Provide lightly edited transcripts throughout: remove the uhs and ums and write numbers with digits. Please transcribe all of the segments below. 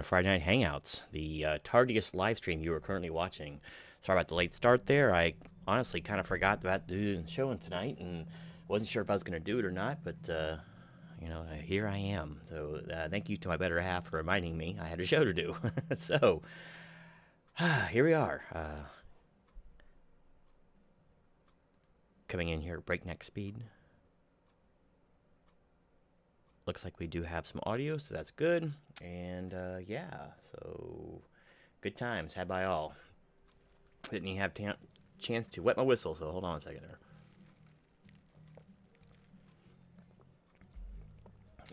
Friday Night Hangouts, the tardiest live stream you are currently watching. Sorry about the late start there. I honestly kind of forgot about doing the show tonight and wasn't sure if I was going to do it or not, but here I am. So thank you to my better half for reminding me I had a show to do. So here we are, coming in here at breakneck speed. Looks like we do have some audio, so that's good. And yeah, so good times had by all. Didn't even have chance to wet my whistle, so hold on a second there.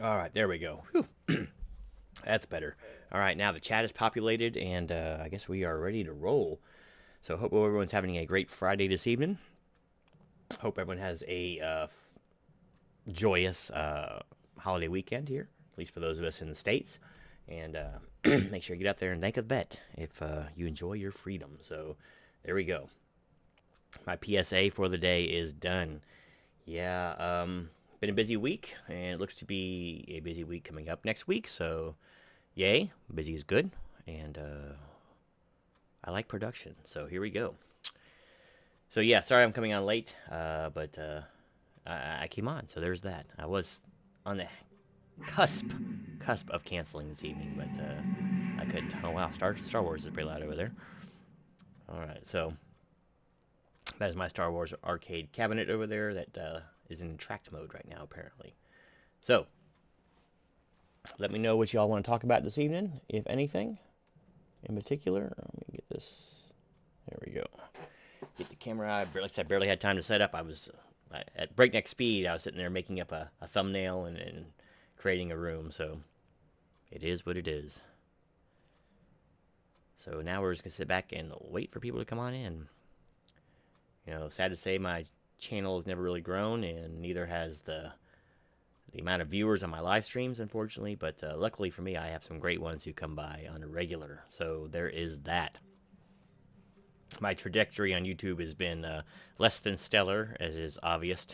All right, there we go. Whew. That's better. All right, now the chat is populated, and I guess we are ready to roll. So hope everyone's having a great Friday this evening. Hope everyone has a joyous holiday weekend here, at least for those of us in the States. And make sure you get out there and thank a vet if you enjoy your freedom. So there we go. My PSA for the day is done. Yeah, been a busy week, and it looks to be a busy week coming up next week. So yay, busy is good, and I like production. So here we go. So yeah, sorry I'm coming on late, but I came on, so there's that. I was on the cusp of canceling this evening, but I couldn't. Oh wow, Star Wars is pretty loud over there. All right, so that is my Star Wars arcade cabinet over there that is in tracked mode right now, apparently. So let me know what y'all want to talk about this evening, if anything in particular. Let me get this. There we go. Get the camera. Like I said, barely had time to set up. I was at breakneck speed. I was sitting there making up a thumbnail and creating a room. So it is what it is. So now we're just going to sit back and wait for people to come on in. You know, sad to say my channel has never really grown, and neither has the amount of viewers on my live streams, unfortunately. But luckily for me, I have some great ones who come by on a regular. So there is that. My trajectory on YouTube has been less than stellar, as is obvious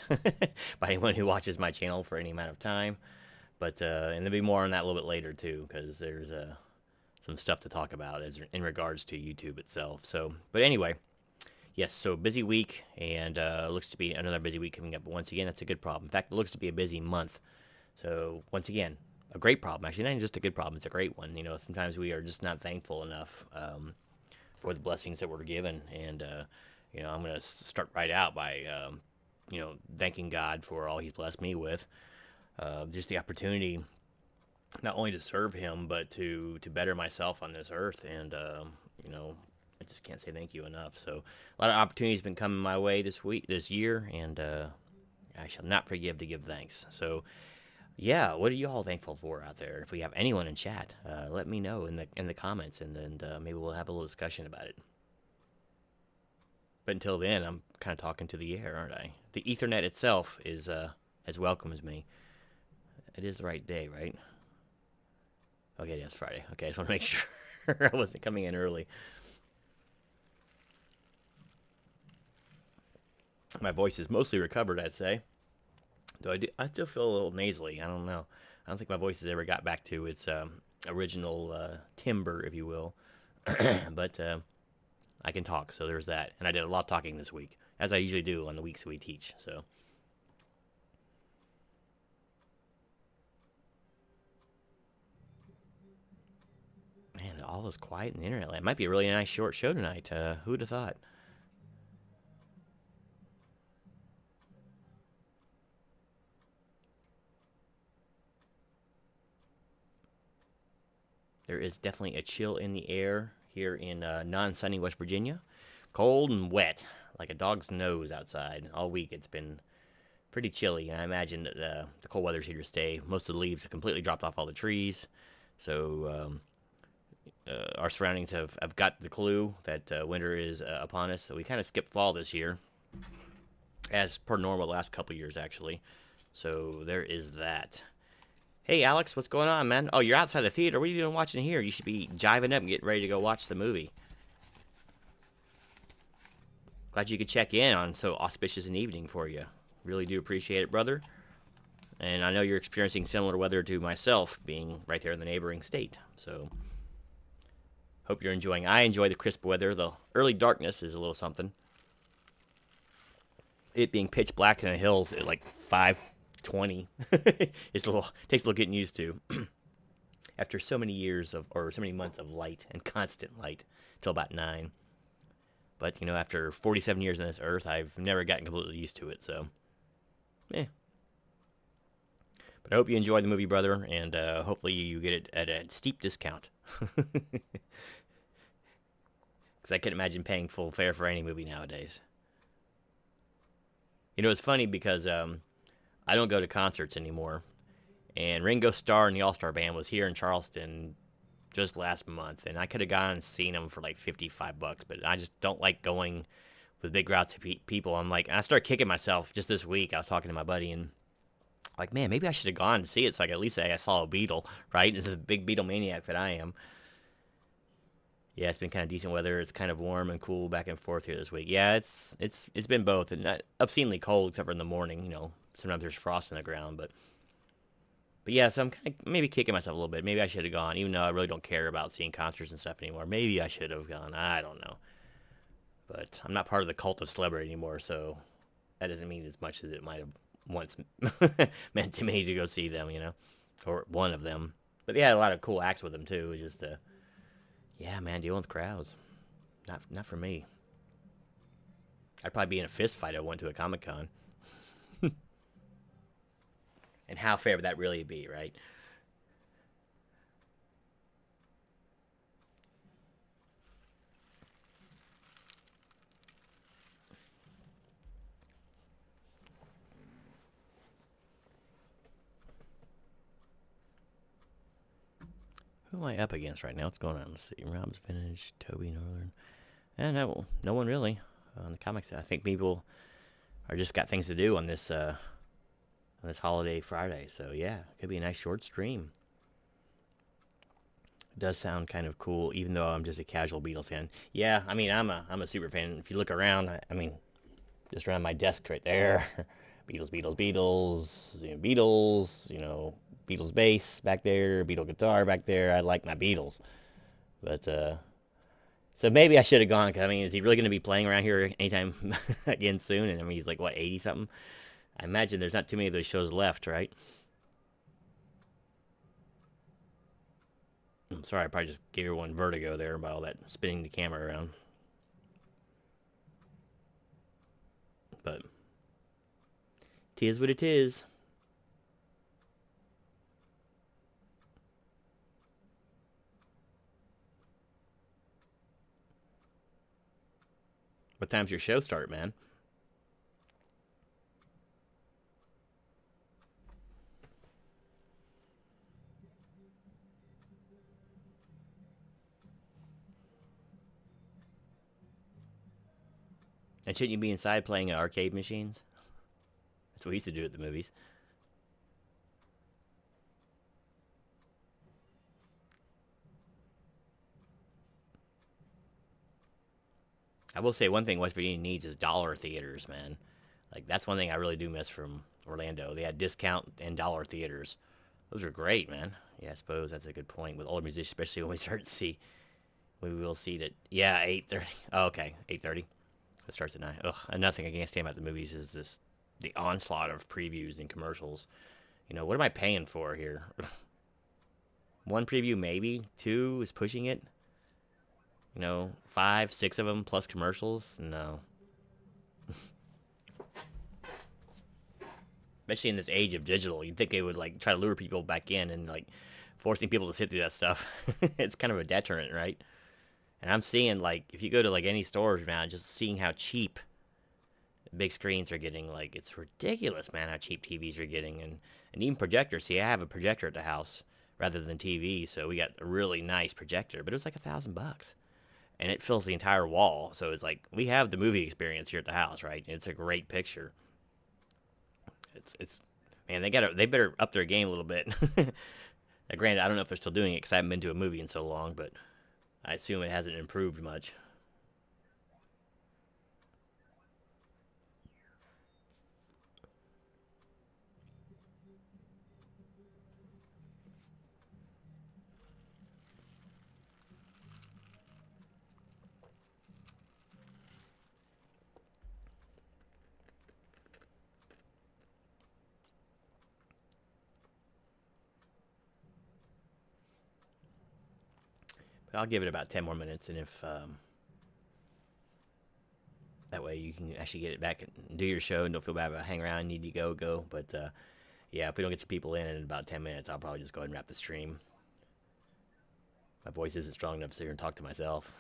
by anyone who watches my channel for any amount of time. But and there'll be more on that a little bit later too, because there's some stuff to talk about as in regards to YouTube itself. So, but anyway, yes. So busy week, and looks to be another busy week coming up. But once again, that's a good problem. In fact, it looks to be a busy month. So once again, a great problem. Actually, not even just a good problem; it's a great one. You know, sometimes we are just not thankful enough. For the blessings that we're given, and I'm going to start right out by thanking God for all He's blessed me with, just the opportunity not only to serve Him but to better myself on this earth, and I just can't say thank you enough. So a lot of opportunities been coming my way this year, and I shall not forgive to give thanks. So yeah, what are you all thankful for out there? If we have anyone in chat, let me know in the comments, and then maybe we'll have a little discussion about it. But until then, I'm kind of talking to the air, aren't I? The Ethernet itself is has welcomed me. It is the right day, right? Okay, yeah, it's Friday. Okay, I just want to make sure I wasn't coming in early. My voice is mostly recovered, I'd say. Though I still feel a little nasally. I don't know. I don't think my voice has ever got back to its original timbre, if you will. But I can talk, so there's that. And I did a lot of talking this week, as I usually do on the weeks that we teach. So, man, all is quiet in the internet. It might be a really nice short show tonight. Who'd have thought? There is definitely a chill in the air here in non-sunny West Virginia. Cold and wet, like a dog's nose outside. All week it's been pretty chilly, and I imagine that the cold weather's here to stay. Most of the leaves have completely dropped off all the trees, so our surroundings have got the clue that winter is upon us. So we kind of skipped fall this year, as per normal the last couple years, actually. So there is that. Hey, Alex, what's going on, man? Oh, you're outside the theater. What are you doing watching here? You should be jiving up and getting ready to go watch the movie. Glad you could check in on so auspicious an evening for you. Really do appreciate it, brother. And I know you're experiencing similar weather to myself, being right there in the neighboring state. So Hope you're enjoying. I enjoy the crisp weather. The early darkness is a little something. It being pitch black in the hills at like 5:20, it's a little takes a little getting used to. After so many years of or so many months of light and constant light till about 9. But after 47 years on this earth, I've never gotten completely used to it. So, eh. But I hope you enjoyed the movie, brother, and hopefully you get it at a steep discount. Because I can't imagine paying full fare for any movie nowadays. It's funny because I don't go to concerts anymore. And Ringo Starr and the All-Star Band was here in Charleston just last month, and I could have gone and seen them for like $55, but I just don't like going with big crowds of people. I started kicking myself just this week. I was talking to my buddy, and like, man, maybe I should have gone and see it so I could at least say I saw a Beatle, right? This is a big Beatle maniac that I am. Yeah, it's been kind of decent weather. It's kind of warm and cool back and forth here this week. Yeah, it's been both, and not obscenely cold except for in the morning. Sometimes there's frost in the ground, but yeah, so I'm kind of maybe kicking myself a little bit. Maybe I should have gone, even though I really don't care about seeing concerts and stuff anymore. Maybe I should have gone. I don't know. But I'm not part of the cult of celebrity anymore, so that doesn't mean as much as it might have once meant to me to go see them, or one of them. But they had a lot of cool acts with them, too. It was just, yeah, man, dealing with crowds. Not for me. I'd probably be in a fist fight if I went to a Comic-Con. And how fair would that really be, right? Who am I up against right now? What's going on? Let's see. Rob's Vintage, Toby Northern. And no one really on the comics. I think people are just got things to do on this holiday Friday. So yeah, could be a nice short stream. It does sound kind of cool, even though I'm just a casual Beatles fan. Yeah, I'm a super fan. If you look around, just around my desk right there, Beatles, Beatles, Beatles bass back there, Beatles guitar back there. I like my Beatles, but so maybe I should have gone. Cause is he really going to be playing around here anytime again soon? And he's like what 80 something. I imagine there's not too many of those shows left, right? I'm sorry, I probably just gave everyone vertigo there by all that spinning the camera around. But tis what it is. What time's your show start, man? And shouldn't you be inside playing arcade machines? That's what we used to do at the movies. I will say one thing West Virginia needs is dollar theaters, man. Like, that's one thing I really do miss from Orlando. They had discount and dollar theaters. Those are great, man. Yeah, I suppose that's a good point with older musicians, especially when we start to see. We will see that. Yeah, 8:30. Oh, okay, 8:30. It starts at 9. Ugh, another thing I can't stand about the movies is the onslaught of previews and commercials. What am I paying for here? One preview, maybe. Two is pushing it. 5, 6 of them plus commercials. No. Especially in this age of digital, you'd think they would like try to lure people back in and like forcing people to sit through that stuff. It's kind of a deterrent, right? And I'm seeing like if you go to like any stores, man, just seeing how cheap big screens are getting. Like it's ridiculous, man, how cheap TVs are getting, and even projectors. See, I have a projector at the house rather than TV, so we got a really nice projector, but it was like $1,000, and it fills the entire wall. So it's like we have the movie experience here at the house, right? It's a great picture. It's man, they better up their game a little bit. Granted, I don't know if they're still doing it because I haven't been to a movie in so long, but I assume it hasn't improved much. I'll give it about 10 more minutes, and if that way you can actually get it back and do your show and don't feel bad about hanging around. Need to go. But yeah, if we don't get some people in about 10 minutes, I'll probably just go ahead and wrap the stream. My voice isn't strong enough to sit here and talk to myself.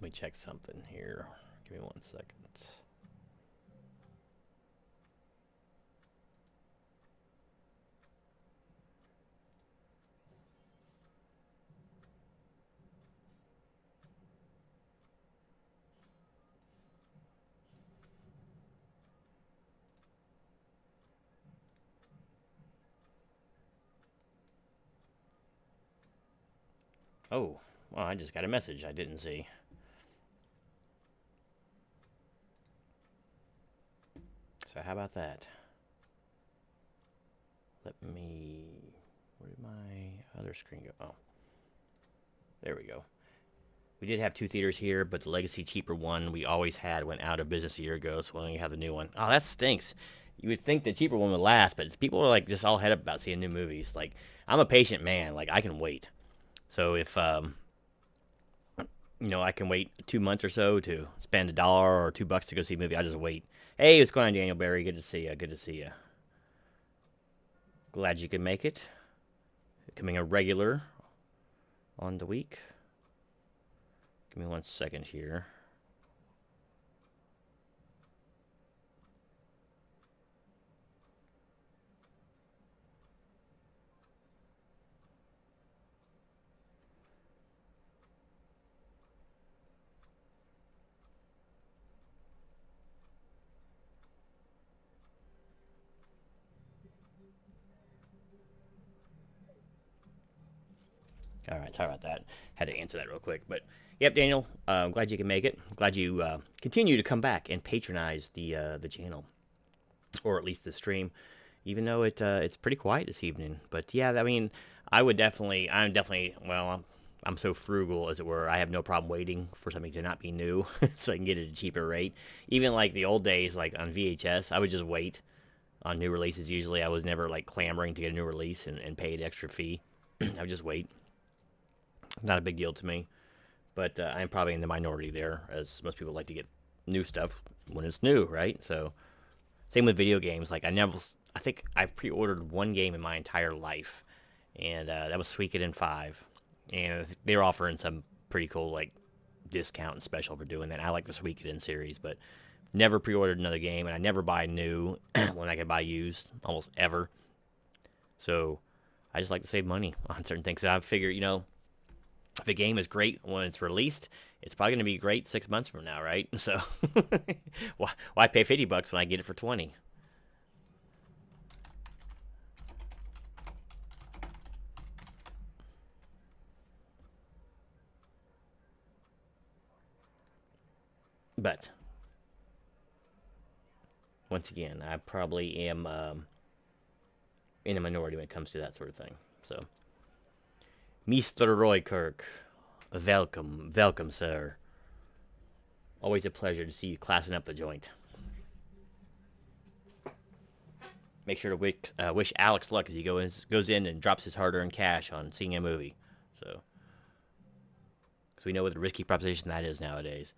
Let me check something here. Give me 1 second. Oh, well, I just got a message I didn't see. So how about that? Let me... Where did my other screen go? Oh. There we go. We did have 2 theaters here, but the legacy cheaper one we always had went out of business a year ago, so we only have the new one. Oh, that stinks. You would think the cheaper one would last, but people are like just all head up about seeing new movies. Like, I'm a patient man. Like, I can wait. So if I can wait 2 months or so to spend $1 or $2 to go see a movie, I just wait. Hey, what's going on, Daniel Barry? Good to see you. Good to see you. Glad you could make it. Becoming a regular on the week. Give me 1 second here. All right, sorry about that. Had to answer that real quick. But, yep, Daniel, I'm glad you can make it. Glad you continue to come back and patronize the channel. Or at least the stream. Even though it's pretty quiet this evening. But, yeah, I mean, I'm definitely, well, I'm so frugal, as it were. I have no problem waiting for something to not be new so I can get it at a cheaper rate. Even, like, the old days, like, on VHS, I would just wait on new releases usually. I was never, like, clamoring to get a new release and pay an extra fee. I would just wait. Not a big deal to me, but I'm probably in the minority there, as most people like to get new stuff when it's new, right? So, same with video games. Like, I think I've pre-ordered 1 game in my entire life, and that was Suikoden 5, and they were offering some pretty cool, like, discount and special for doing that. I like the Suikoden series, but never pre-ordered another game, and I never buy new when I can buy used, almost ever. So, I just like to save money on certain things. So I figure, if a game is great when it's released, it's probably going to be great 6 months from now, right? So why pay $50 when I get it for 20? But once again, I probably am in a minority when it comes to that sort of thing. So, Mr. Roykirk, welcome, sir. Always a pleasure to see you classing up the joint. Make sure to wish Alex luck as he goes in and drops his hard-earned cash on seeing a movie. So, because we know what a risky proposition that is nowadays.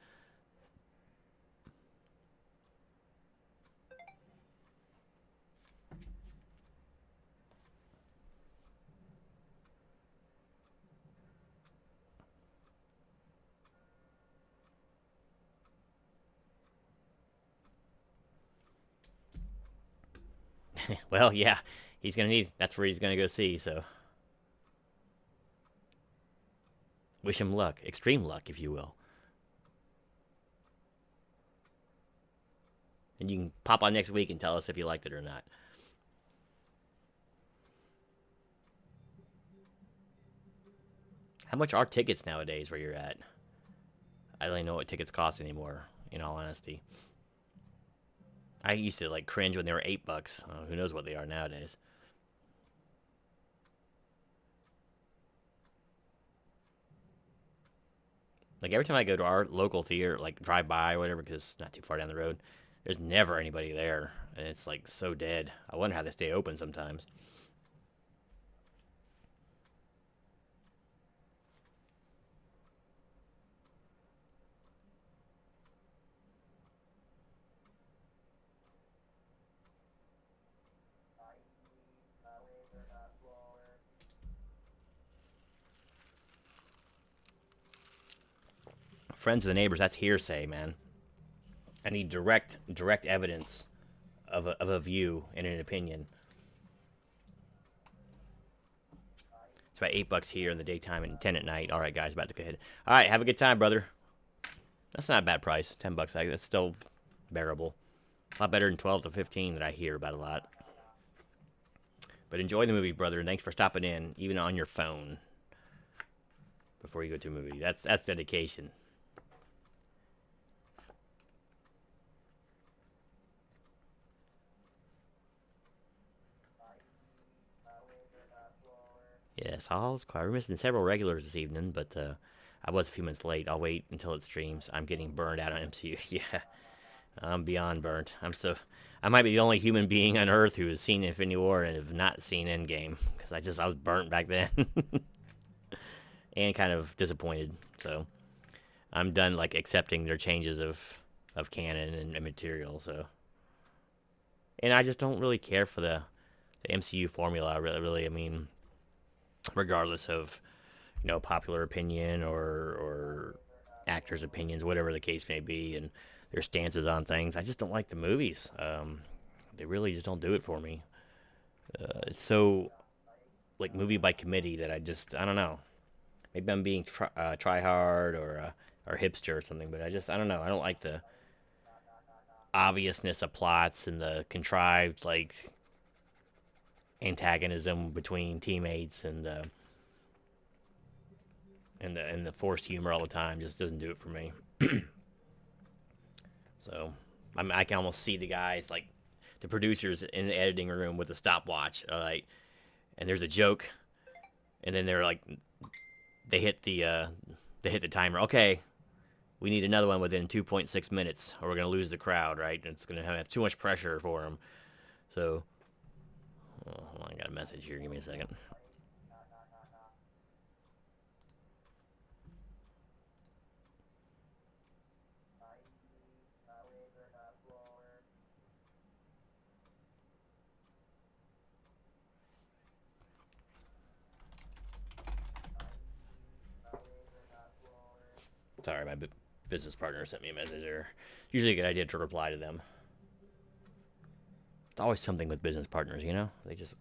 Well, yeah, that's where he's gonna go see, so wish him luck, extreme luck, if you will. And you can pop on next week and tell us if you liked it or not. How much are tickets nowadays where you're at? I don't even know what tickets cost anymore, in all honesty. I used to like cringe when they were $8. Who knows what they are nowadays? Like every time I go to our local theater, like drive by or whatever, because it's not too far down the road, there's never anybody there, and it's like so dead. I wonder how they stay open sometimes. Friends of the neighbors, that's hearsay, man. I need direct evidence of a view and an opinion. It's about $8 here in the daytime and 10 at night. All right, guys, about to go ahead. All right, have a good time, brother. That's not a bad price. $10, that's still bearable. A lot better than 12 to 15 that I hear about a lot. But enjoy the movie, brother, and thanks for stopping in, even on your phone, before you go to a movie. That's dedication. Yes, all's quiet. We're missing several regulars this evening, but I was a few minutes late. I'll wait until it streams. I'm getting burned out on MCU. Yeah, I'm beyond burnt. I might be the only human being on Earth who has seen Infinity War and have not seen Endgame, because I was burnt back then, and kind of disappointed. So I'm done like accepting their changes of canon and material. So, and I just don't really care for the MCU formula. Really, I mean, regardless of popular opinion or actors' opinions, whatever the case may be, and their stances on things. I just don't like the movies. They really just don't do it for me. It's so like movie by committee that I don't know. Maybe I'm being try hard or hipster or something, but I don't know. I don't like the obviousness of plots and the contrived like antagonism between teammates and the forced humor all the time just doesn't do it for me. So I can almost see the guys like the producers in the editing room with a stopwatch, like, and there's a joke, and then they're like, they hit the timer. Okay, we need another one within 2.6 minutes, or we're gonna lose the crowd, right? And it's gonna have too much pressure for them. So, hold on, I got a message here. Give me a second. Sorry, my business partner sent me a message there. Usually a good idea to reply to them. It's always something with business partners, They just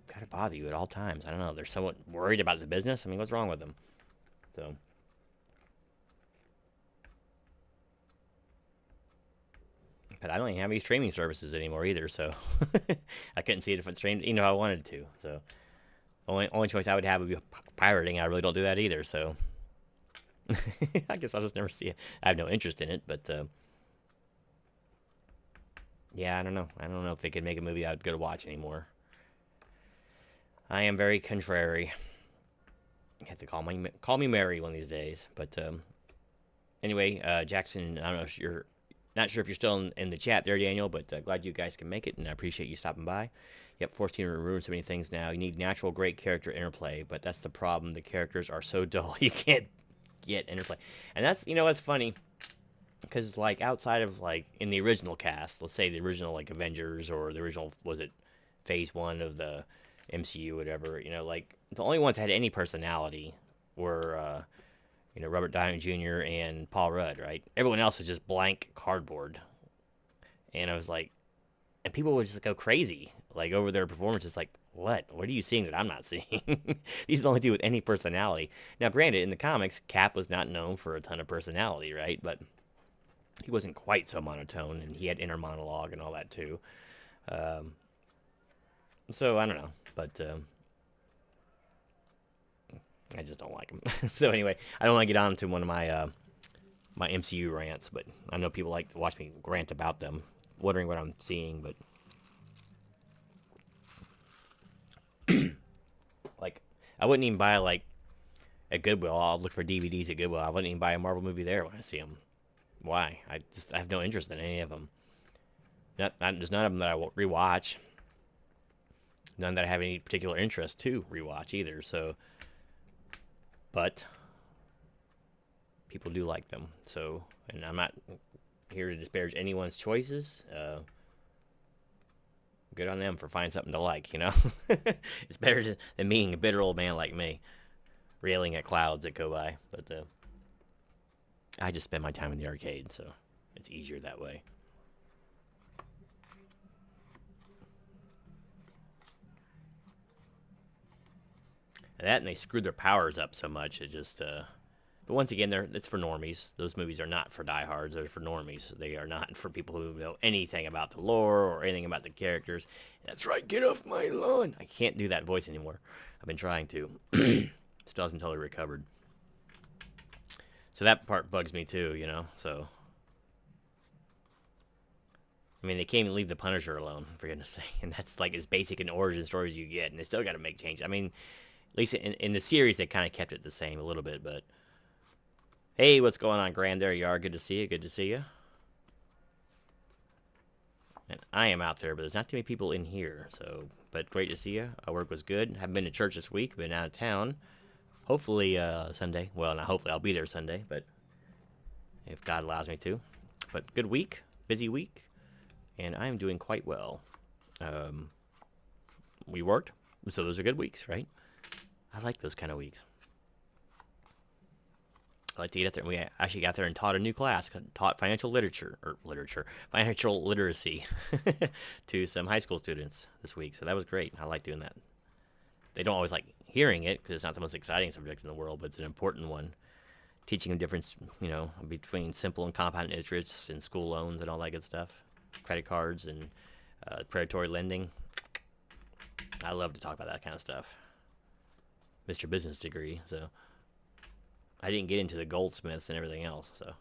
gotta bother you at all times. I don't know. They're somewhat worried about the business. I mean, what's wrong with them? So, but I don't even have any streaming services anymore either. So I couldn't see it if it's streamed, if I wanted to. So only choice I would have would be pirating. I really don't do that either. So I guess I'll just never see it. I have no interest in it, but yeah, I don't know. I don't know if they could make a movie I'd go to watch anymore. I am very contrary. You have to call me Mary one of these days. But anyway, Jackson, I don't know if you're not sure if you're still in the chat there, Daniel, but glad you guys can make it, and I appreciate you stopping by. Yep, 14 ruins so many things now. You need natural, great character interplay, but that's the problem. The characters are so dull. You can't get interplay. And that's, that's funny, because like outside of like in the original cast, let's say the original like Avengers or the original, was it phase 1 of the MCU, whatever, like the only ones that had any personality were Robert Downey Jr. and Paul Rudd, right? Everyone else was just blank cardboard. And I was like, and people would just go crazy like over their performances, like, what are you seeing that I'm not seeing? These are the only two with any personality. Now granted, in the comics, Cap was not known for a ton of personality, right? But he wasn't quite so monotone, and he had inner monologue and all that too. So I don't know, but I just don't like him. So anyway, I don't want to get on to one of my my MCU rants, but I know people like to watch me rant about them, wondering what I'm seeing, but like I wouldn't even buy like At Goodwill, I'll look for DVDs at Goodwill. I wouldn't even buy a Marvel movie there when I see them. Why? I have no interest in any of them. There's none of them that I will rewatch. None that I have any particular interest to rewatch either. So, but people do like them. So, and I'm not here to disparage anyone's choices. Good on them for finding something to like, you know? It's better than being a bitter old man like me, railing at clouds that go by. But I just spend my time in the arcade, so it's easier that way. And they screwed their powers up so much, it just... But once again, it's for normies. Those movies are not for diehards. They're for normies. They are not for people who know anything about the lore or anything about the characters. That's right, get off my lawn. I can't do that voice anymore. I've been trying to. Still hasn't totally recovered. So that part bugs me too, you know. So, I mean, they can't even leave the Punisher alone, for goodness sake. And that's like as basic an origin story as you get. And they still got to make changes. I mean, at least in the series, they kind of kept it the same a little bit, but... Hey, what's going on, Grand? There you are. Good to see you. Good to see you. And I am out there, but there's not too many people in here. So, but great to see you. Our work was good. Haven't been to church this week. Been out of town. Hopefully Sunday. Well, not hopefully. I'll be there Sunday, but if God allows me to. But good week. Busy week. And I am doing quite well. We worked. So those are good weeks, right? I like those kind of weeks. I like to get out there. We actually got there and taught a new class, taught financial financial literacy to some high school students this week. So that was great. I like doing that. They don't always like hearing it because it's not the most exciting subject in the world, but it's an important one. Teaching them difference, you know, between simple and compound interests and school loans and all that good stuff, credit cards and predatory lending. I love to talk about that kind of stuff. Mr. Business degree, so. I didn't get into the goldsmiths and everything else, so.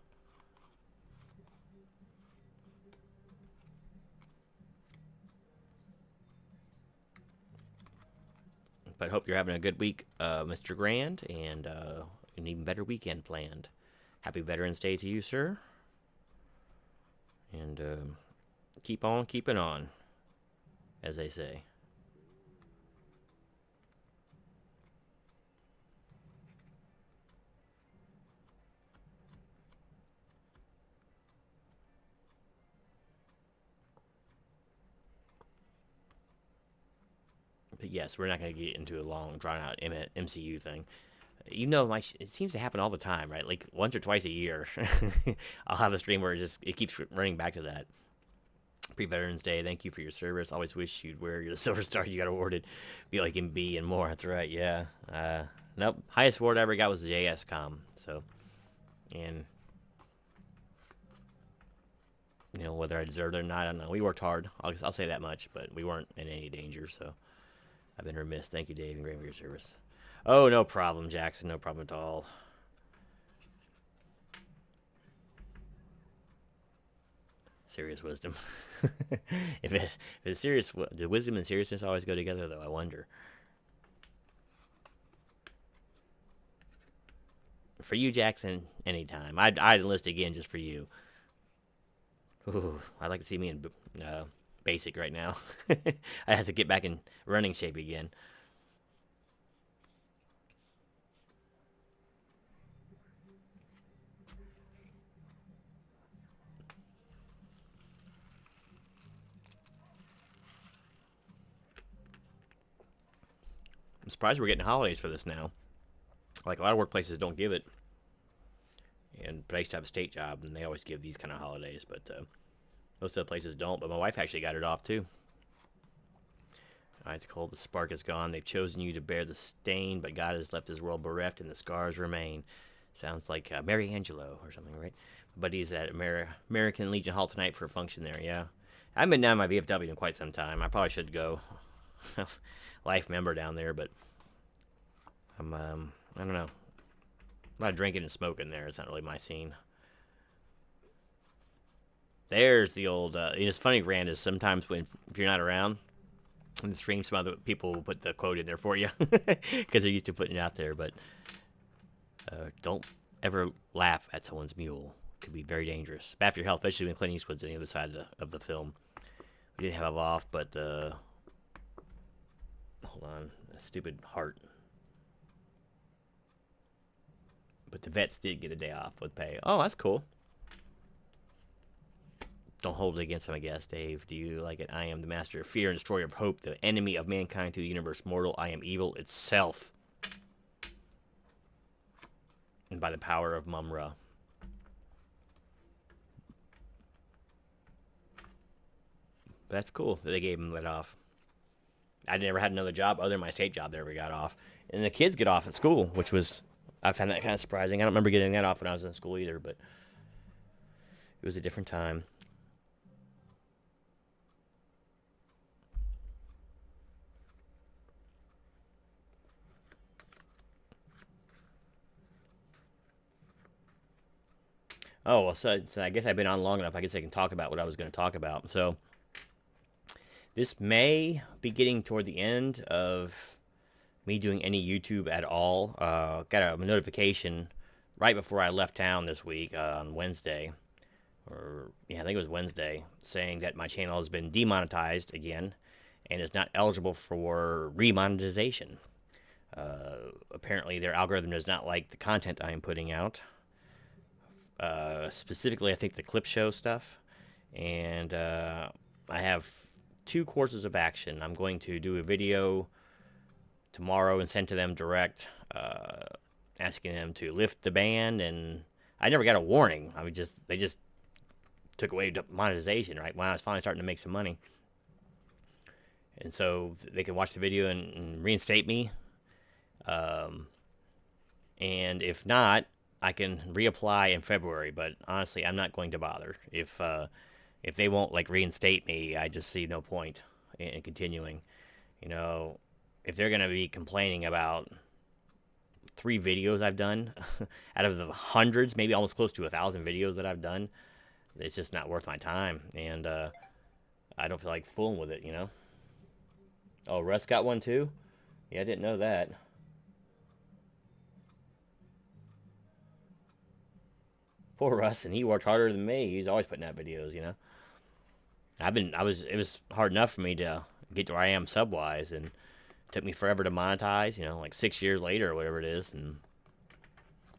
But hope you're having a good week, Mr. Grand, and an even better weekend planned. Happy Veterans Day to you, sir. And keep on keeping on, as they say. But yes, we're not going to get into a long, drawn-out MCU thing. You know, it seems to happen all the time, right? Like once or twice a year, I'll have a stream where it keeps running back to that. Pre-Veterans Day, thank you for your service. Always wish you'd wear the Silver Star you got awarded. Be like in B and more. That's right, yeah. Nope, highest award I ever got was the JSCOM. So, and you know whether I deserved it or not, I don't know. We worked hard. I'll say that much, but we weren't in any danger, so. I've been remiss. Thank you, Dave, and great for your service. Oh, no problem, Jackson. No problem at all. Serious wisdom. if it's serious, the wisdom and seriousness always go together, though. I wonder. For you, Jackson, anytime. I'd enlist again just for you. Ooh, I'd like to see me in basic right now. I have to get back in running shape again. I'm surprised we're getting holidays for this now. Like a lot of workplaces don't give it. But I used to have a state job, and they always give these kind of holidays. But most of the places don't. But my wife actually got it off too. It's cold. The spark is gone. They've chosen you to bear the stain, but God has left his world bereft, and the scars remain. Sounds like Mary Angelo or something, right? But he's at American Legion Hall tonight for a function there. Yeah, I haven't been down to my VFW in quite some time. I probably should go. Life member down there, but I'm I don't know. A lot of drinking and smoking there. It's not really my scene. There's the old. It's funny, Grand, is sometimes if you're not around in the stream, some other people will put the quote in there for you because they're used to putting it out there. But Don't ever laugh at someone's mule. It could be very dangerous. Bad for your health, especially when Clint Eastwood's on the other side of the film. We didn't have it off, but hold on, a stupid heart. But the vets did get a day off with pay. Oh, that's cool. Don't hold it against him, I guess, Dave. Do you like it? I am the master of fear and destroyer of hope, the enemy of mankind through the universe, mortal. I am evil itself. And by the power of Mumra. That's cool that they gave him that off. I never had another job other than my state job there we got off. And the kids get off at school, which was, I found that kind of surprising. I don't remember getting that off when I was in school either, but it was a different time. Oh, well, so I guess I've been on long enough. I guess I can talk about what I was going to talk about. So this may be getting toward the end of me doing any YouTube at all. Got a notification right before I left town this week on Wednesday. I think it was Wednesday, saying that my channel has been demonetized again and is not eligible for remonetization. Apparently their algorithm does not like the content I am putting out. Specifically, I think the clip show stuff. And I have 2 courses of action. I'm going to do a video tomorrow and send to them direct, asking them to lift the ban. And I never got a warning. They just took away monetization, right, when I was finally starting to make some money. And so they can watch the video and reinstate me. And if not, I can reapply in February, but honestly, I'm not going to bother. If they won't reinstate me, I just see no point in continuing. If they're gonna be complaining about 3 videos I've done out of the hundreds, maybe almost close to 1,000 videos that I've done, it's just not worth my time, and I don't feel like fooling with it. Oh, Russ got one too? Yeah, I didn't know that. Poor Russ, and he worked harder than me. He's always putting out videos, It was hard enough for me to get to where I am sub-wise, and it took me forever to monetize, 6 years later or whatever it is, and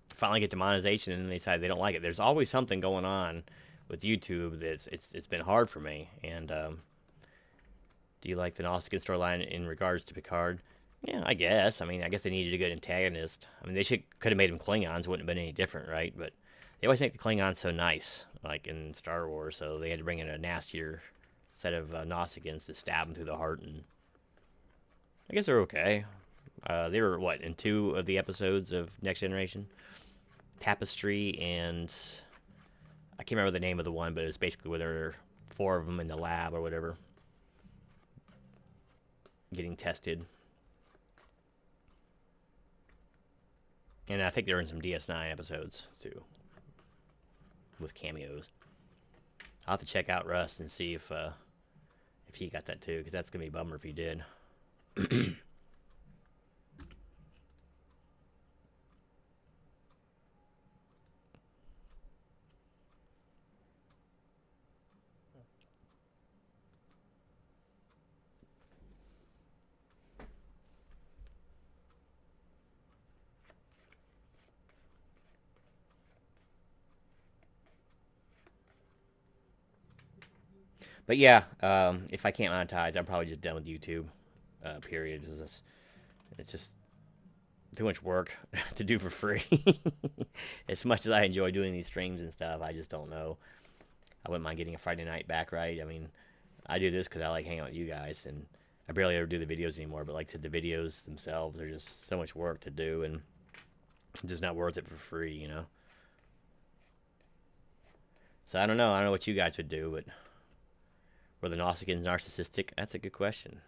finally get to monetization, and they decide they don't like it. There's always something going on with YouTube that's it's been hard for me. And do you like the Nausicaan storyline in regards to Picard? Yeah, I guess. I guess they needed a good antagonist. They could have made them Klingons. Wouldn't have been any different, right? But they always make the Klingons so nice, like in Star Wars, so they had to bring in a nastier set of Nausicaans to stab them through the heart, and I guess they're okay. They were, in 2 of the episodes of Next Generation? Tapestry, and I can't remember the name of the one, but it's basically where there are 4 of them in the lab or whatever, getting tested. And I think they're in some DS9 episodes, too, with cameos. I'll have to check out Russ and see if he got that too, because that's going to be a bummer if he did. But yeah, if I can't monetize, I'm probably just done with YouTube, period. It's just too much work to do for free. As much as I enjoy doing these streams and stuff, I just don't know. I wouldn't mind getting a Friday night back, right? I do this because I like hanging out with you guys, and I barely ever do the videos anymore, but the videos themselves are just so much work to do, and just not worth it for free, So I don't know. I don't know what you guys would do, but were the Nausicaans narcissistic? That's a good question.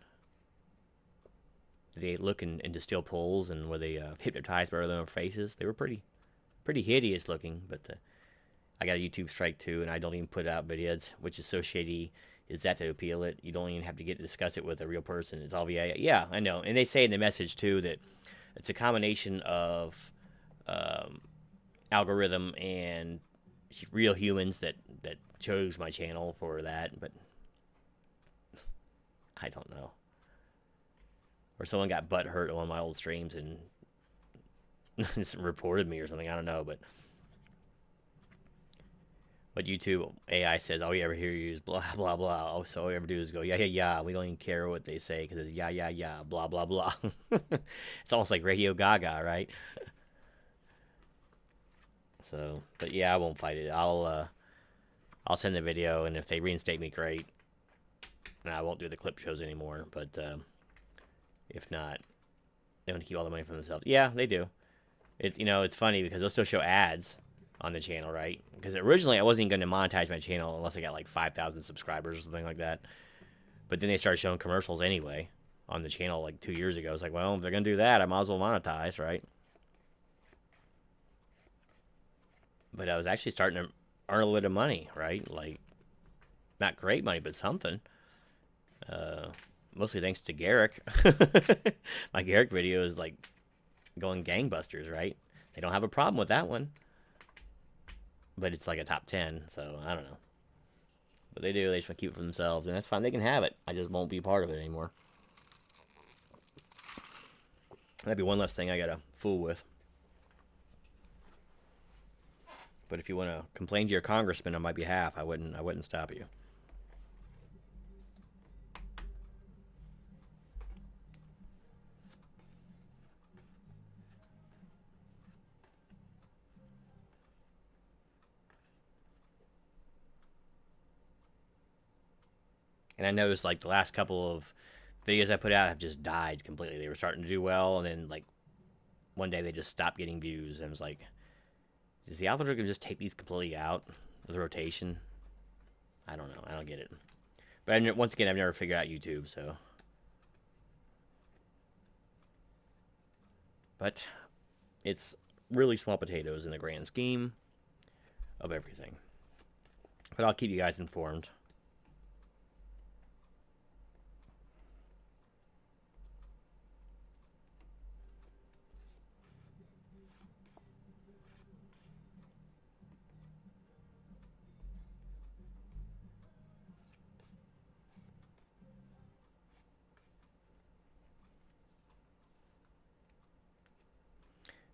Did they look and distill pulls, and were they hypnotized by their own faces? They were pretty hideous looking, but I got a YouTube strike too, and I don't even put out videos, which is so shady. Is that to appeal it? You don't even have to discuss it with a real person. It's all via, yeah, I know. And they say in the message too that it's a combination of algorithm and real humans that chose my channel for that, but I don't know. Or someone got butt hurt on one of my old streams and reported me or something. I don't know, but YouTube AI says all you ever hear you is blah blah blah. Oh, so all you ever do is go yeah yeah yeah. We don't even care what they say because it's yeah yeah yeah blah blah blah. It's almost like Radio Gaga, right? So, but yeah, I won't fight it. I'll send the video, and if they reinstate me, great. And I won't do the clip shows anymore. But if not, they want to keep all the money for themselves. Yeah, they do. It's funny because they'll still show ads on the channel, right? Because originally I wasn't going to monetize my channel unless I got like 5,000 subscribers or something like that. But then they started showing commercials anyway on the channel like 2 years ago. It's like, well, if they're going to do that, I might as well monetize, right? But I was actually starting to earn a little bit of money, right? Like, not great money, but something. Mostly thanks to Garrick. My Garrick video is like going gangbusters, right? They don't have a problem with that one. But it's like a top 10, so I don't know. But they do, they just want to keep it for themselves, and that's fine, they can have it. I just won't be part of it anymore. That'd be one less thing I gotta fool with. But if you want to complain to your congressman on my behalf, I wouldn't stop you. And I noticed like the last couple of videos I put out have just died completely. They were starting to do well, and then like one day they just stopped getting views, and it was like, is the algorithm just take these completely out of the rotation? I don't know. I don't get it. But once again, I've never figured out YouTube, so. But it's really small potatoes in the grand scheme of everything. But I'll keep you guys informed.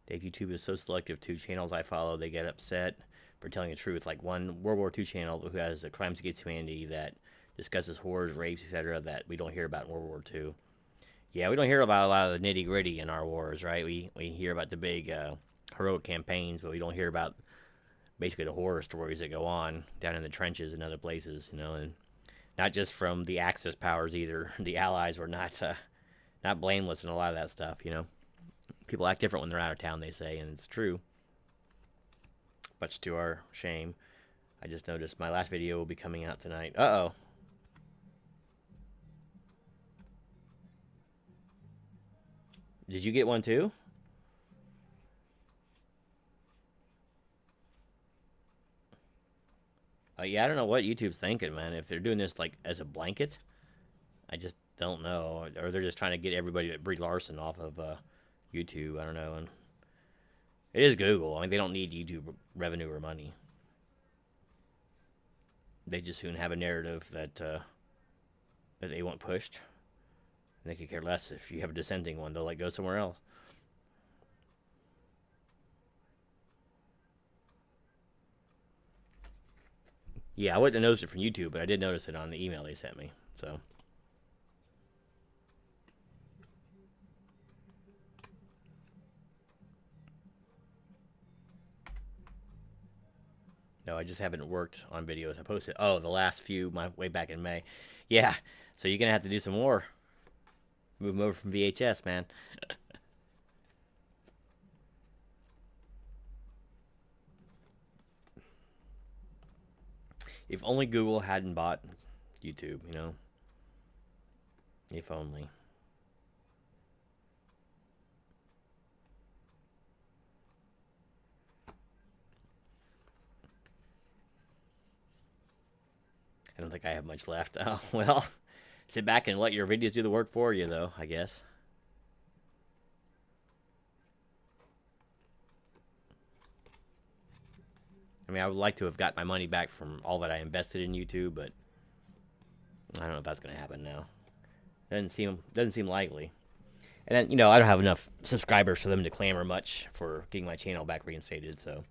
Dave, YouTube is so selective. 2 channels I follow, they get upset for telling the truth. Like one World War II channel who has a Crimes Against Humanity that discusses horrors, rapes, etc. that we don't hear about in World War II. Yeah, we don't hear about a lot of the nitty gritty in our wars, right? We hear about the big heroic campaigns, but we don't hear about basically the horror stories that go on down in the trenches and other places, and not just from the Axis powers either. The Allies were not blameless in a lot of that stuff, People act different when they're out of town, they say, and it's true. Much to our shame. I just noticed my last video will be coming out tonight. Uh-oh. Did you get one too? Yeah, I don't know what YouTube's thinking, man. If they're doing this like as a blanket, I just don't know. Or they're just trying to get everybody at Brie Larson off of YouTube. I don't know. And it is Google. I mean, they don't need YouTube revenue or money. They just soon have a narrative that they want pushed. And they could care less if you have a dissenting one. They'll like go somewhere else. Yeah, I wouldn't have noticed it from YouTube, but I did notice it on the email they sent me. So. No, I just haven't worked on videos. I posted, the last few, way back in May. Yeah, so you're going to have to do some more. Move them over from VHS, man. If only Google hadn't bought YouTube, If only. I don't think I have much left. Oh, well, sit back and let your videos do the work for you, though, I guess. I mean, I would like to have got my money back from all that I invested in YouTube, but I don't know if that's going to happen now. Doesn't seem likely. And then, I don't have enough subscribers for them to clamor much for getting my channel back reinstated, so.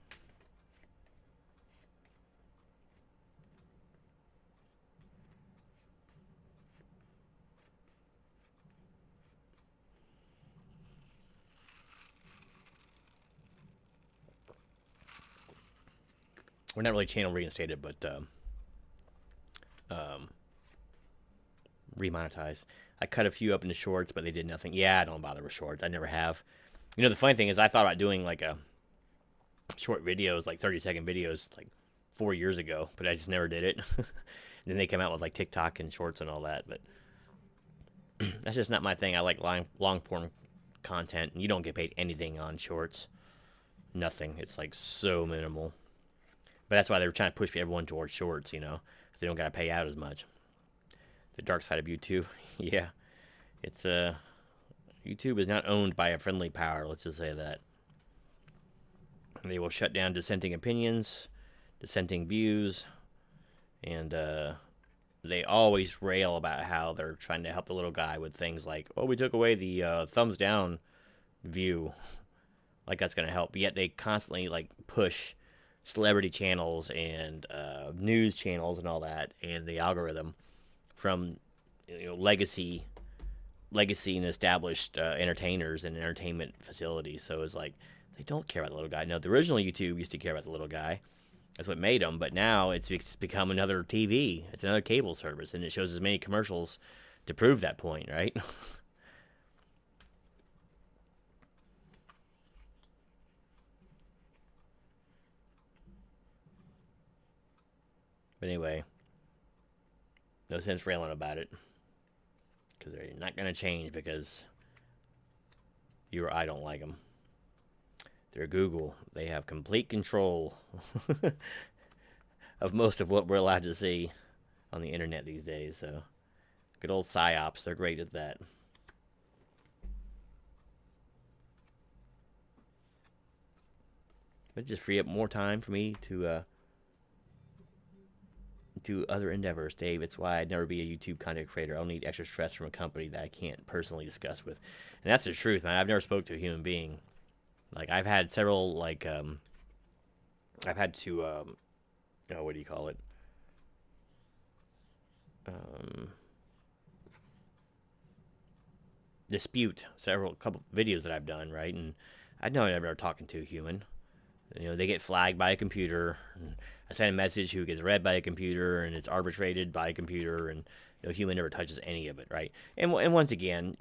We're not really channel reinstated, but remonetized. I cut a few up into shorts, but they did nothing. Yeah, I don't bother with shorts. I never have. The funny thing is I thought about doing like a short videos, like 30-second videos, like 4 years ago, but I just never did it. And then they came out with like TikTok and shorts and all that, but that's just not my thing. I like long form content, and you don't get paid anything on shorts. Nothing. It's like so minimal. But that's why they were trying to push everyone towards shorts, because they don't got to pay out as much. The dark side of YouTube. Yeah. It's, YouTube is not owned by a friendly power, let's just say that. They will shut down dissenting opinions, dissenting views, and, they always rail about how they're trying to help the little guy with things like, oh, we took away the, thumbs down view. Like that's going to help. Yet they constantly, like, push celebrity channels and news channels and all that, and the algorithm from legacy and established entertainers and entertainment facilities. So it's like they don't care about the little guy. No, the original YouTube used to care about the little guy. That's what made them. But now it's become another TV. It's another cable service, and it shows as many commercials to prove that point, right? But anyway, no sense railing about it, because they're not going to change because you or I don't like them. They're Google. They have complete control of most of what we're allowed to see on the internet these days. So, good old psyops. They're great at that. But just free up more time for me to do other endeavors, Dave. It's why I'd never be a YouTube content creator. I'll need extra stress from a company that I can't personally discuss with. And that's the truth, man. I've never spoke to a human being. Like, I've had several, like, I've had to, what do you call it? Dispute couple videos that I've done, right? And I know I'm never talking to a human. They get flagged by a computer. And I send a message who gets read by a computer, and it's arbitrated by a computer, and no human never touches any of it, right? And once again,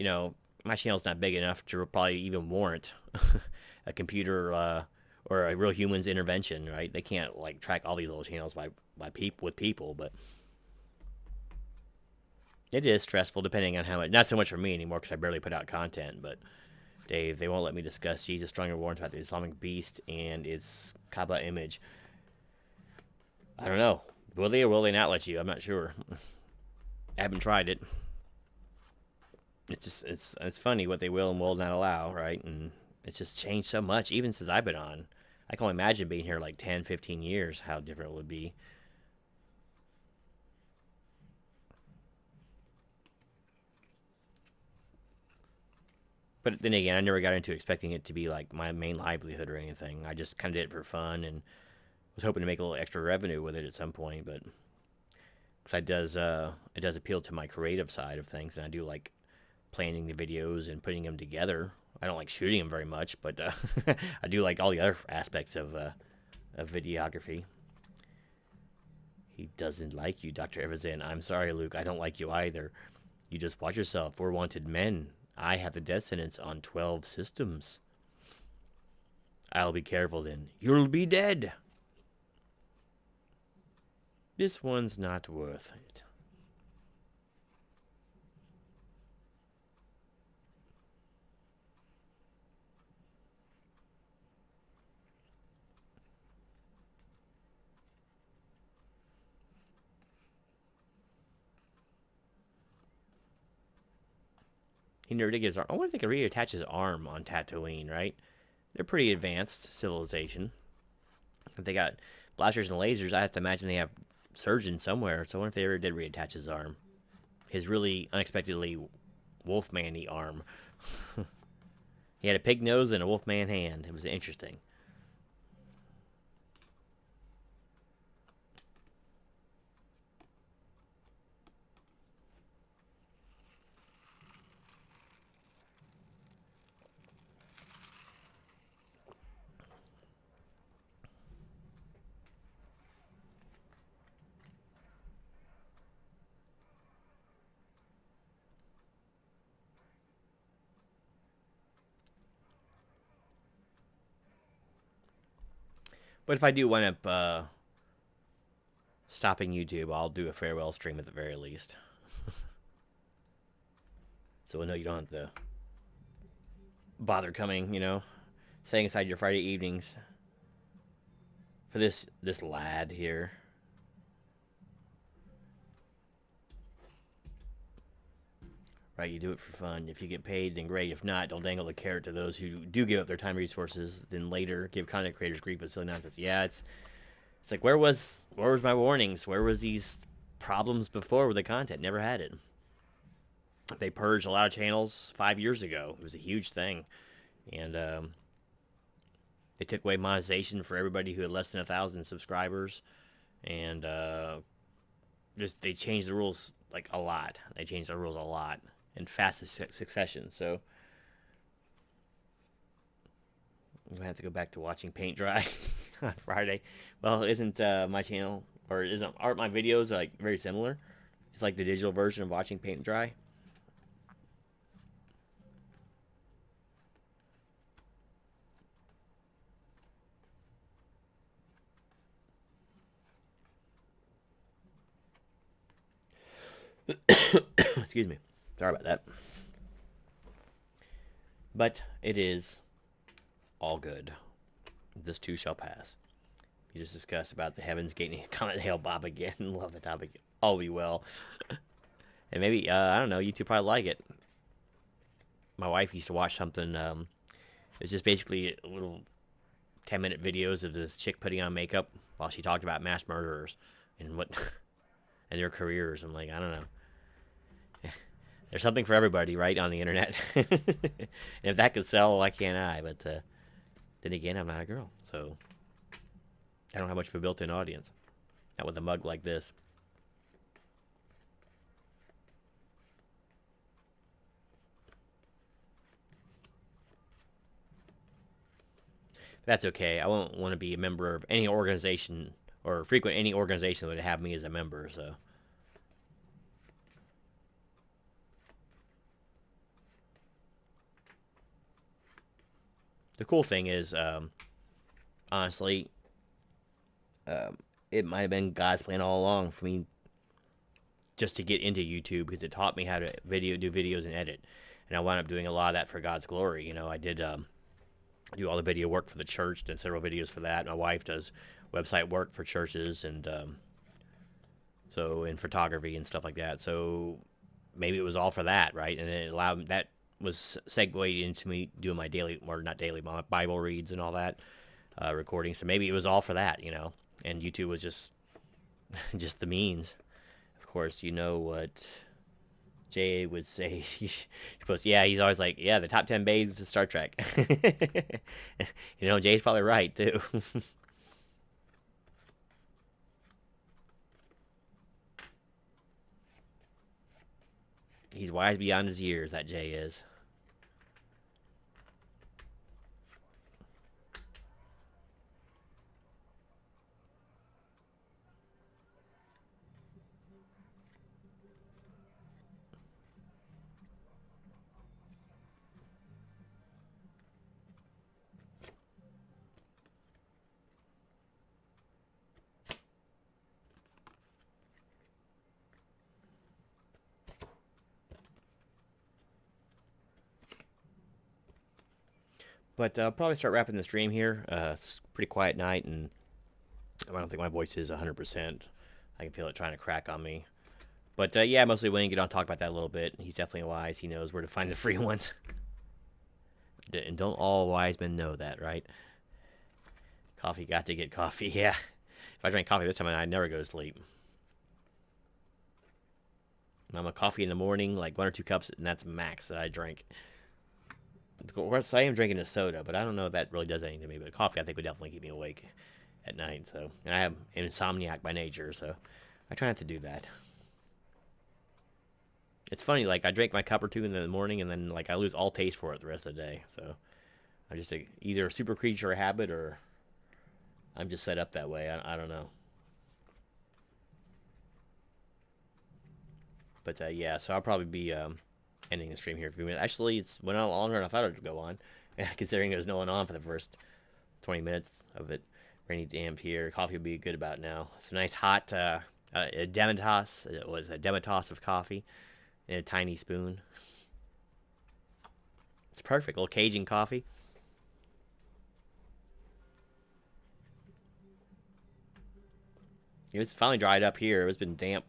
my channel's not big enough to probably even warrant a computer or a real human's intervention, right? They can't like track all these little channels with people, but it is stressful depending on how much. Not so much for me anymore because I barely put out content, but Dave, they won't let me discuss Jesus Stronger Warrants about the Islamic Beast and its Kaaba image. I don't know. Will they or will they not let you? I'm not sure. I haven't tried it. It's funny what they will and will not allow, right? And it's just changed so much, even since I've been on. I can only imagine being here like 10, 15 years, how different it would be. But then again, I never got into expecting it to be like my main livelihood or anything. I just kind of did it for fun and was hoping to make a little extra revenue with it at some point. But because it does appeal to my creative side of things, and I do like planning the videos and putting them together. I don't like shooting them very much, but I do like all the other aspects of videography. He doesn't like you, Dr. Everson. I'm sorry, Luke. I don't like you either. You just watch yourself. We're wanted men. I have the death sentence on 12 systems. I'll be careful then. You'll be dead. This one's not worth it. He never did get his arm. I wonder if they could reattach his arm on Tatooine, right? They're pretty advanced civilization. They got blasters and lasers, I have to imagine they have surgeons somewhere. So I wonder if they ever did reattach his arm. His really unexpectedly Wolfman-y arm. He had a pig nose and a Wolfman hand. It was interesting. But if I do wind up stopping YouTube, I'll do a farewell stream at the very least. So we'll know you don't have to bother coming, you know, setting aside your Friday evenings for this lad here. Right, you do it for fun. If you get paid, then great. If not, don't dangle the carrot to those who do give up their time and resources, then later give content creators grief with silly nonsense. Yeah, it's like, where was my warnings? Where was these problems before with the content? Never had it. They purged a lot of channels 5 years ago. It was a huge thing. And they took away monetization for everybody who had less than 1,000 subscribers. And they changed the rules like a lot. They changed the rules a lot in fast succession. So I'm gonna have to go back to watching paint dry on Friday. Well, isn't my channel, or aren't my videos like very similar? It's like the digital version of watching paint dry. Excuse me. Sorry about that. But it is all good. This too shall pass. You just discussed about the Heaven's Gate. Comment hail Bob again. Love the topic. All be well. And maybe, I don't know, you two probably like it. My wife used to watch something. It's just basically a little 10-minute videos of this chick putting on makeup while she talked about mass murderers and what and their careers. I'm like, I don't know. There's something for everybody, right, on the internet. And if that could sell, why can't I? But then again, I'm not a girl, so I don't have much of a built-in audience. Not with a mug like this. That's okay. I won't want to be a member of any organization or frequent any organization that would have me as a member, so. The cool thing is, honestly, it might have been God's plan all along for me just to get into YouTube, because it taught me how to do videos and edit. And I wound up doing a lot of that for God's glory. You know, I did do all the video work for the church, did several videos for that. My wife does website work for churches, and so in photography and stuff like that. So maybe it was all for that, right? And it allowed that was segued into me doing my daily, or not daily, my Bible reads and all that, recording. So maybe it was all for that, you know. And YouTube was just just the means. Of course, you know what Jay would say. Yeah, he's always like, yeah, the top 10 babes of Star Trek. You know, Jay's probably right, too. He's wise beyond his years, that Jay is. But I'll probably start wrapping the stream here. It's a pretty quiet night, and I don't think my voice is 100%. I can feel it trying to crack on me. But yeah, mostly Wayne get on talk about that a little bit. He's definitely wise. He knows where to find the free ones. And don't all wise men know that, right? Coffee, got to get coffee. Yeah. If I drank coffee this time, I'd never go to sleep. I'm a coffee in the morning, like 1 or 2 cups, and that's max that I drink. Of course, I am drinking a soda, but I don't know if that really does anything to me. But coffee, I think, would definitely keep me awake at night. So, and I am an insomniac by nature, so I try not to do that. It's funny, like I drink my cup or two in the morning, and then like I lose all taste for it the rest of the day. So I'm just either a super creature of habit, or I'm just set up that way. I don't know. But yeah, so I'll probably be ending the stream here in a few minutes. Actually, it's went on longer than I thought it would go on, considering there's no one on for the first 20 minutes of it. Rainy damp here. Coffee will be good about now. It's a nice hot a Demitasse. It was a Demitasse of coffee in a tiny spoon. It's perfect. A little Cajun coffee. It's finally dried up here. It's been damp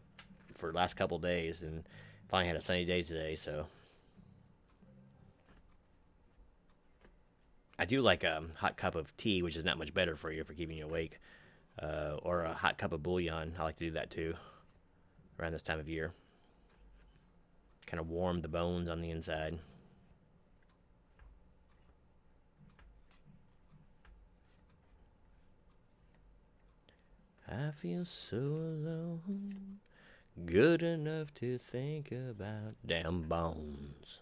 for the last couple days, and finally had a sunny day today, so I do like a hot cup of tea, which is not much better for you for keeping you awake, or a hot cup of bouillon. I like to do that too around this time of year. Kind of warm the bones on the inside. I feel so alone, good enough to think about damn bones.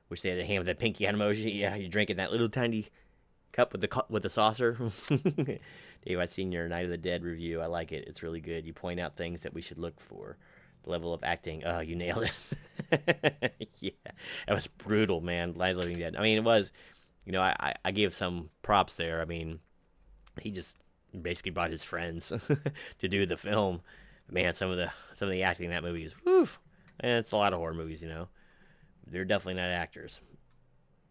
Wish they had a hand with that pinky out emoji. Yeah, you're drinking that little tiny cup with the saucer. Dave, I've seen your Night of the Dead review. I like it. It's really good. You point out things that we should look for. The level of acting. Oh, you nailed it. Yeah, that was brutal, man. Night of the Living Dead. I mean, it was. You know, I gave some props there. I mean, he just basically brought his friends to do the film. Man, some of the acting in that movie is woof. And it's a lot of horror movies, you know. They're definitely not actors.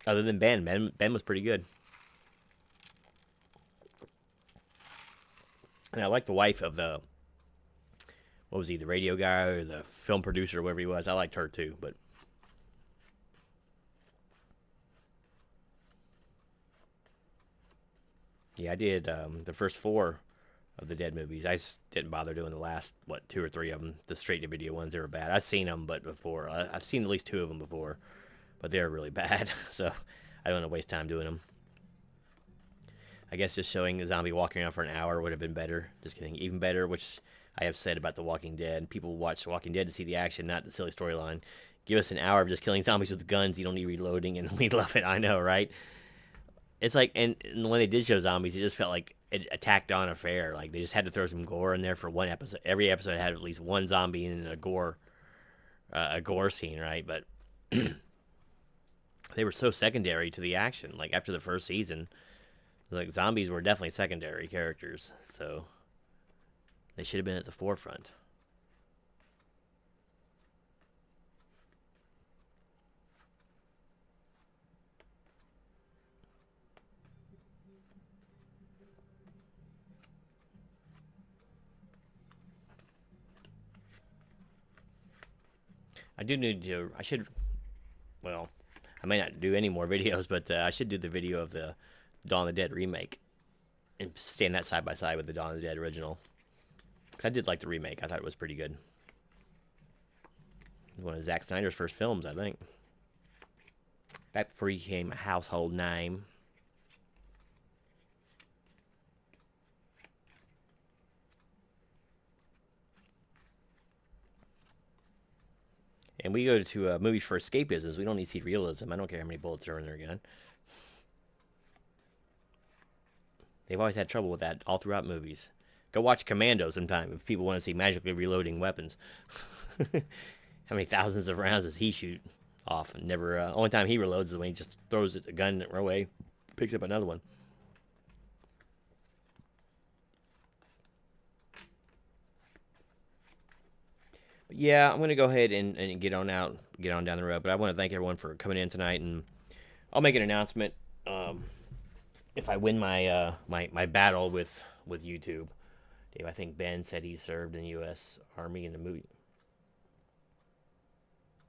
Other than Ben. Ben was pretty good. And I like the wife of the, what was he, the radio guy or the film producer or whatever he was. I liked her too, but yeah, I did the first 4 of the Dead movies. I just didn't bother doing the last, 2 or 3 of them, the straight-to-video ones. They were bad. I've seen them, but before. I've seen at least 2 of them before, but they're really bad, so I don't want to waste time doing them. I guess just showing a zombie walking around for an hour would have been better. Just kidding. Even better, which I have said about The Walking Dead. People watch The Walking Dead to see the action, not the silly storyline. Give us an hour of just killing zombies with guns. You don't need reloading, and we love it. I know, right? It's like, and when they did show zombies, it just felt like a tacked on affair. Like they just had to throw some gore in there for one episode. Every episode had at least one zombie and a gore scene, right? But they were so secondary to the action. Like after the first season, like zombies were definitely secondary characters, so they should have been at the forefront. I do need to. I should. Well, I may not do any more videos, but I should do the video of the Dawn of the Dead remake and stand that side by side with the Dawn of the Dead original. Because I did like the remake. I thought it was pretty good. It was one of Zack Snyder's first films, I think. Back before he became a household name. And we go to movies for escapisms. We don't need to see realism. I don't care how many bullets are in their gun. They've always had trouble with that all throughout movies. Go watch Commando sometime if people want to see magically reloading weapons. How many thousands of rounds does he shoot off? And never. Only time he reloads is when he just throws a gun away, picks up another one. But yeah, I'm gonna go ahead and get on down the road. But I want to thank everyone for coming in tonight, and I'll make an announcement if I win my my battle with YouTube. Dave, I think Ben said he served in the U.S. Army in the movie.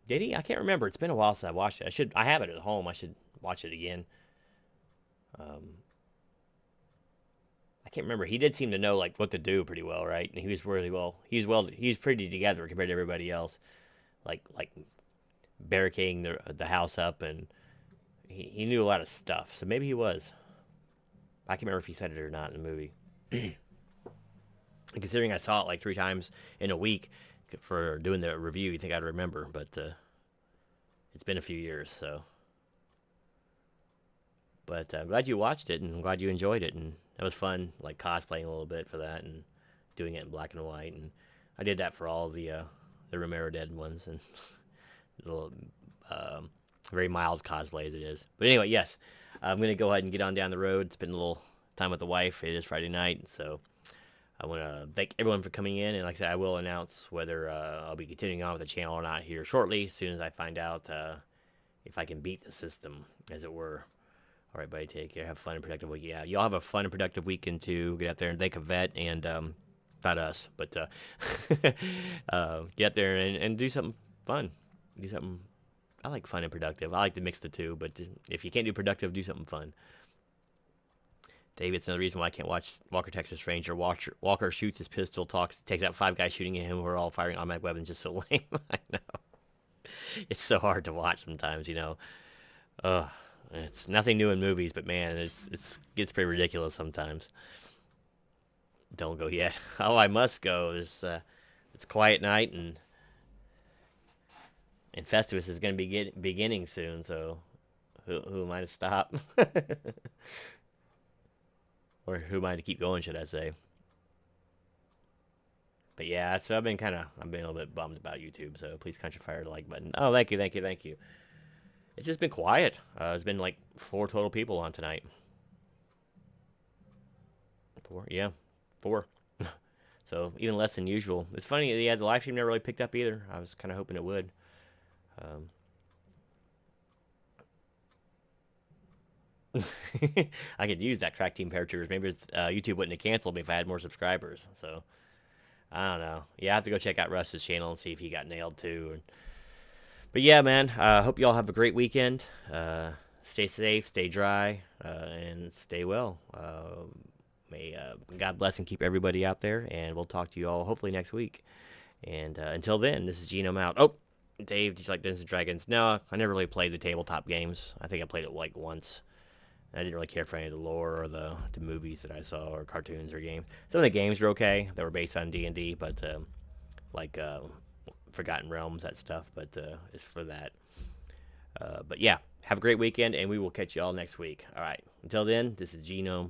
Did he? I can't remember. It's been a while since I watched it. I have it at home. I should watch it again. I can't remember. He did seem to know like what to do pretty well, right? And he was really well. He's pretty together compared to everybody else. Like barricading the house up, and he knew a lot of stuff. So maybe he was. I can't remember if he said it or not in the movie. And considering I saw it like 3 times in a week for doing the review, you think I'd remember, but it's been a few years, so. But I'm glad you watched it, and I'm glad you enjoyed it, and it was fun, like cosplaying a little bit for that, and doing it in black and white, and I did that for all the Romero Dead ones, and little very mild cosplay as it is. But anyway, yes, I'm gonna go ahead and get on down the road, spend a little time with the wife. It is Friday night, so I want to thank everyone for coming in, and like I said, I will announce whether I'll be continuing on with the channel or not here shortly, as soon as I find out if I can beat the system, as it were. All right, buddy, take care. Have a fun and productive week. Yeah, y'all have a fun and productive weekend, too. Get out there and thank a vet, and not us, but get out there and do something fun. Do something. I like fun and productive. I like to mix the two, but if you can't do productive, do something fun. Dave, it's another reason why I can't watch Walker Texas Ranger. Walker shoots his pistol, takes out 5 guys shooting at him who are all firing automatic weapons, just so lame. I know. It's so hard to watch sometimes, you know. It's nothing new in movies, but man, it gets pretty ridiculous sometimes. Don't go yet. Oh, I must go. It's quiet night, and Festivus is going to be beginning soon, so who am I to stop? Or who am I to keep going, should I say? But yeah, so I've been a little bit bummed about YouTube, so please fire the like button. Oh, thank you, thank you, thank you. It's just been quiet. It's been like 4 total people on tonight. 4? Yeah, 4. So even less than usual. It's funny, yeah, the live stream never really picked up either. I was kind of hoping it would. I could use that crack team paratroopers. Maybe YouTube wouldn't have canceled me if I had more subscribers. So I don't know. Yeah, I have to go check out Russ's channel and see if he got nailed too. But yeah, man, I hope you all have a great weekend. Stay safe, stay dry, and stay well. May God bless and keep everybody out there, and we'll talk to you all hopefully next week. And until then, this is Genome out. Oh, Dave, did you like Dungeons & Dragons? No, I never really played the tabletop games. I think I played it like once. I didn't really care for any of the lore or the movies that I saw or cartoons or games. Some of the games were okay. They were based on D&D, but like Forgotten Realms, that stuff. But it's for that. But yeah, have a great weekend, and we will catch you all next week. All right. Until then, this is Genome